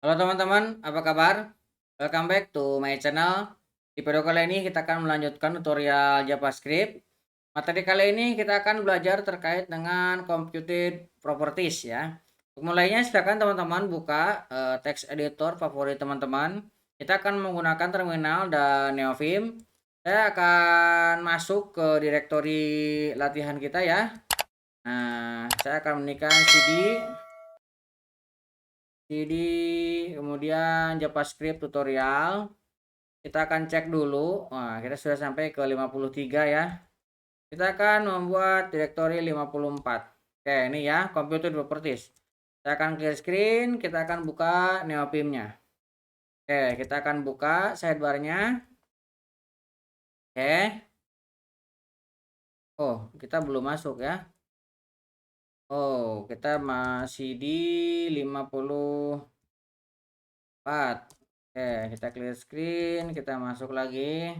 Halo teman-teman, apa kabar? Welcome back to my channel. Di video kali ini kita akan melanjutkan tutorial JavaScript. Materi kali ini kita akan belajar terkait dengan computed properties ya. Untuk mulainya silakan teman-teman buka text editor favorit teman-teman. Kita akan menggunakan terminal dan Neovim. Saya akan masuk ke direktori latihan kita ya. Nah, saya akan menekan cd kemudian JavaScript tutorial. Kita akan cek dulu. Wah, kita sudah sampai ke 53 ya. Kita akan membuat direktori 54. Oke, ini ya, computer properties. Kita akan clear screen, kita akan buka Neopim-nya. Oke, kita akan buka sidebar-nya. Oke. Oh, kita belum masuk ya. Oh, kita masih di 54. Oke, kita clear screen, kita masuk lagi.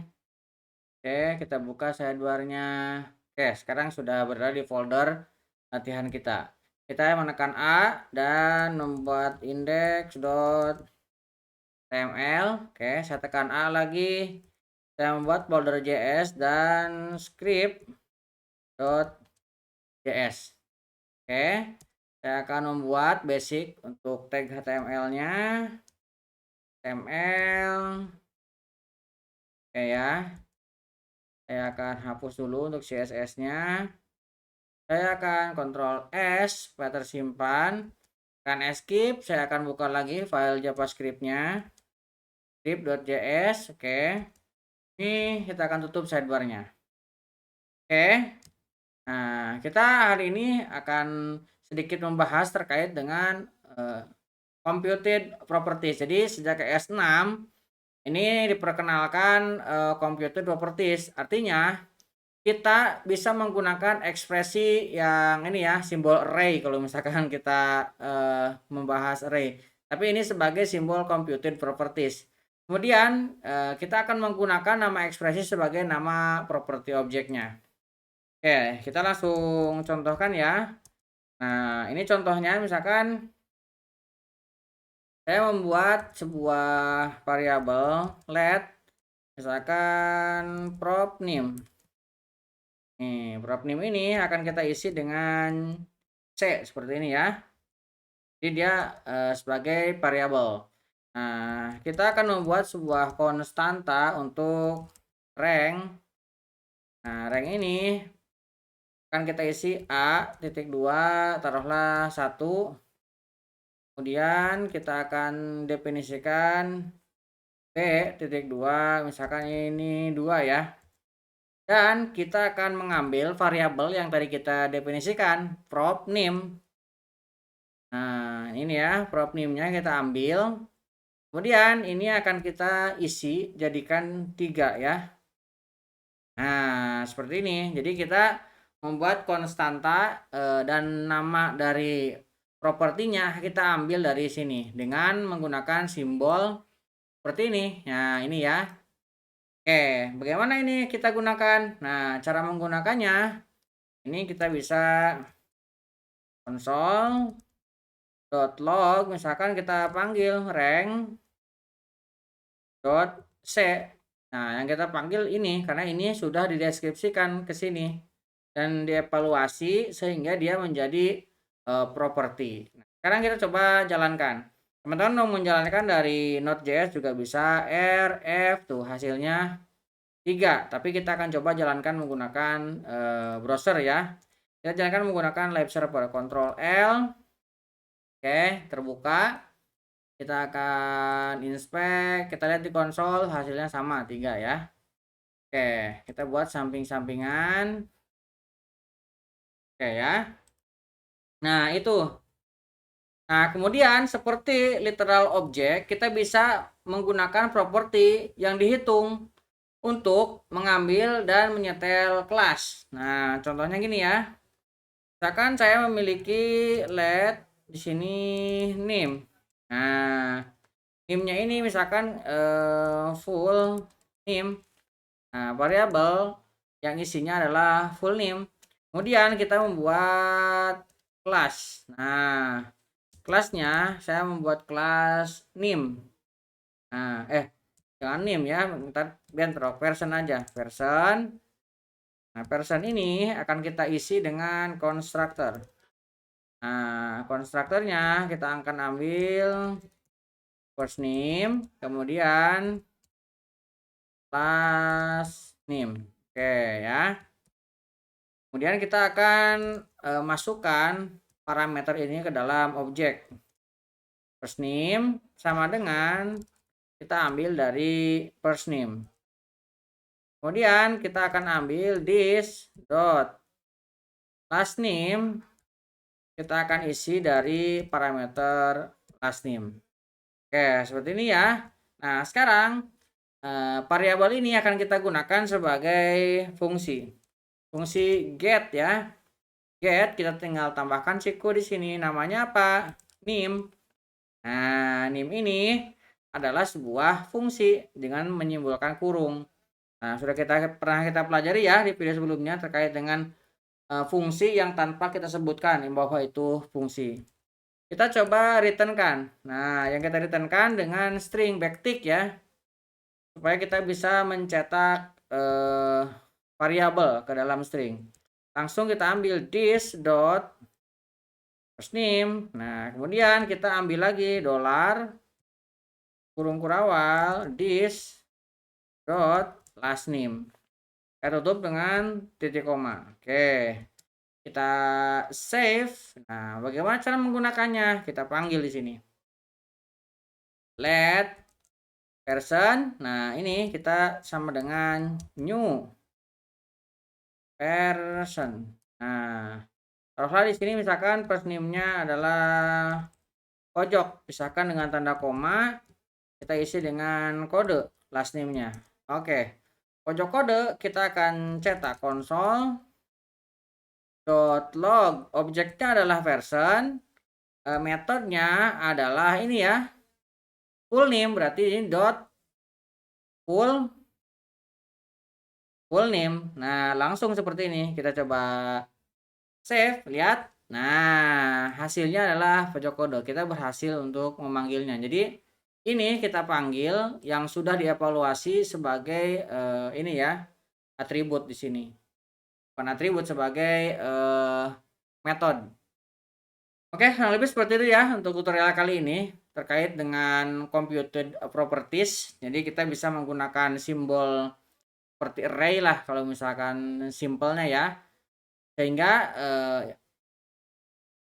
Oke, kita buka sidebar-nya. Oke, sekarang sudah berada di folder latihan kita. Kita menekan A dan membuat index.html. Oke, saya tekan A lagi. Saya membuat folder JS dan script.js. Oke, saya akan membuat basic untuk tag HTML-nya. HTML. Oke ya. Saya akan hapus dulu untuk CSS-nya. Saya akan Ctrl S supaya tersimpan. Akan escape, saya akan buka lagi file JavaScript-nya. Script.js, oke. Ini kita akan tutup sidebar-nya. Oke. Nah, kita hari ini akan sedikit membahas terkait dengan computed properties. Jadi sejak S6 ini diperkenalkan computed properties. Artinya kita bisa menggunakan ekspresi yang ini ya, simbol array kalau misalkan kita membahas array. Tapi ini sebagai simbol computed properties. Kemudian kita akan menggunakan nama ekspresi sebagai nama property objeknya. Oke, kita langsung contohkan ya. Nah, ini contohnya misalkan saya membuat sebuah variabel let misalkan prop name. Nih, prop name ini akan kita isi dengan C seperti ini ya. Jadi dia sebagai variabel. Nah, kita akan membuat sebuah konstanta untuk rank. Nah, rank ini akan kita isi A.2 taruhlah 1. Kemudian kita akan definisikan B.2 misalkan ini 2 ya. Dan kita akan mengambil variabel yang tadi kita definisikan, prop name. Nah, ini ya, prop name-nya kita ambil. Kemudian ini akan kita isi jadikan 3 ya. Nah, seperti ini. Jadi kita membuat konstanta dan nama dari propertinya kita ambil dari sini dengan menggunakan simbol seperti ini. Nah, ini ya. Oke, bagaimana ini kita gunakan? Nah, cara menggunakannya ini kita bisa console.log misalkan kita panggil rank.c. Nah, yang kita panggil ini karena ini sudah dideskripsikan ke sini dan dievaluasi sehingga dia menjadi properti. Nah, sekarang kita coba jalankan. Teman-teman mau menjalankan dari Node.js juga bisa rf tuh hasilnya 3, tapi kita akan coba jalankan menggunakan browser ya. Kita jalankan menggunakan live server, Ctrl L. Oke, terbuka. Kita akan inspect, kita lihat di konsol hasilnya sama 3 ya. Oke, kita buat samping-sampingan. Oke ya. Nah, itu. Nah, kemudian seperti literal object, kita bisa menggunakan properti yang dihitung untuk mengambil dan menyetel kelas. Nah, contohnya gini ya. Misalkan saya memiliki let di sini name. Nah, name-nya ini misalkan full name. Nah, variabel yang isinya adalah full name. Kemudian kita membuat kelas. Nah, kelasnya saya membuat kelas name. Nah, jangan name ya, bentar, bentrok, version aja, version. Nah, version ini akan kita isi dengan constructor. Nah, konstruktornya kita akan ambil first name, kemudian class name. Oke ya. Kemudian kita akan masukkan parameter ini ke dalam objek. First name sama dengan kita ambil dari first name. Kemudian kita akan ambil this dot last name, kita akan isi dari parameter last name. Oke, seperti ini ya. Nah, sekarang variabel ini akan kita gunakan sebagai fungsi. Fungsi get ya. Get kita tinggal tambahkan siku di sini, namanya apa? Name. Nah, name ini adalah sebuah fungsi dengan menyimbolkan kurung. Nah, sudah pernah kita pelajari ya di video sebelumnya terkait dengan fungsi yang tanpa kita sebutkan bahwa itu fungsi. Kita coba returnkan. Nah, yang kita returnkan dengan string backtick ya, supaya kita bisa mencetak variabel ke dalam string. Langsung kita ambil this dot first name. Nah, kemudian kita ambil lagi dolar kurung kurawal this dot last name. Kita tutup dengan titik koma. Oke. Kita save. Nah, bagaimana cara menggunakannya? Kita panggil di sini. Let version. Nah, ini kita sama dengan new version. Nah, taruhlah di sini misalkan first name-nya adalah pojok, pisahkan dengan tanda koma, kita isi dengan kode last name-nya. Oke. Pojok kode kita akan cetak console.log, objeknya adalah version, metodenya adalah ini ya, full name, berarti ini dot full name. Nah, langsung seperti ini. Kita coba save, lihat. Nah, hasilnya adalah pojok kode. Kita berhasil untuk memanggilnya. Jadi, ini kita panggil yang sudah dievaluasi sebagai ini ya, atribut di sini. Bukan atribut, sebagai metode. Oke, nah lebih seperti itu ya untuk tutorial kali ini terkait dengan computed properties. Jadi kita bisa menggunakan simbol seperti array lah kalau misalkan simpelnya ya, sehingga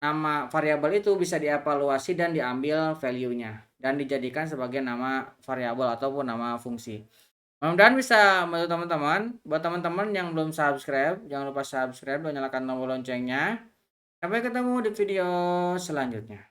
nama variabel itu bisa dievaluasi dan diambil value-nya dan dijadikan sebagai nama variabel ataupun nama fungsi. Mudah-mudahan bisa membantu teman-teman. Buat teman-teman yang belum subscribe, jangan lupa subscribe dan nyalakan tombol loncengnya. Sampai ketemu di video selanjutnya.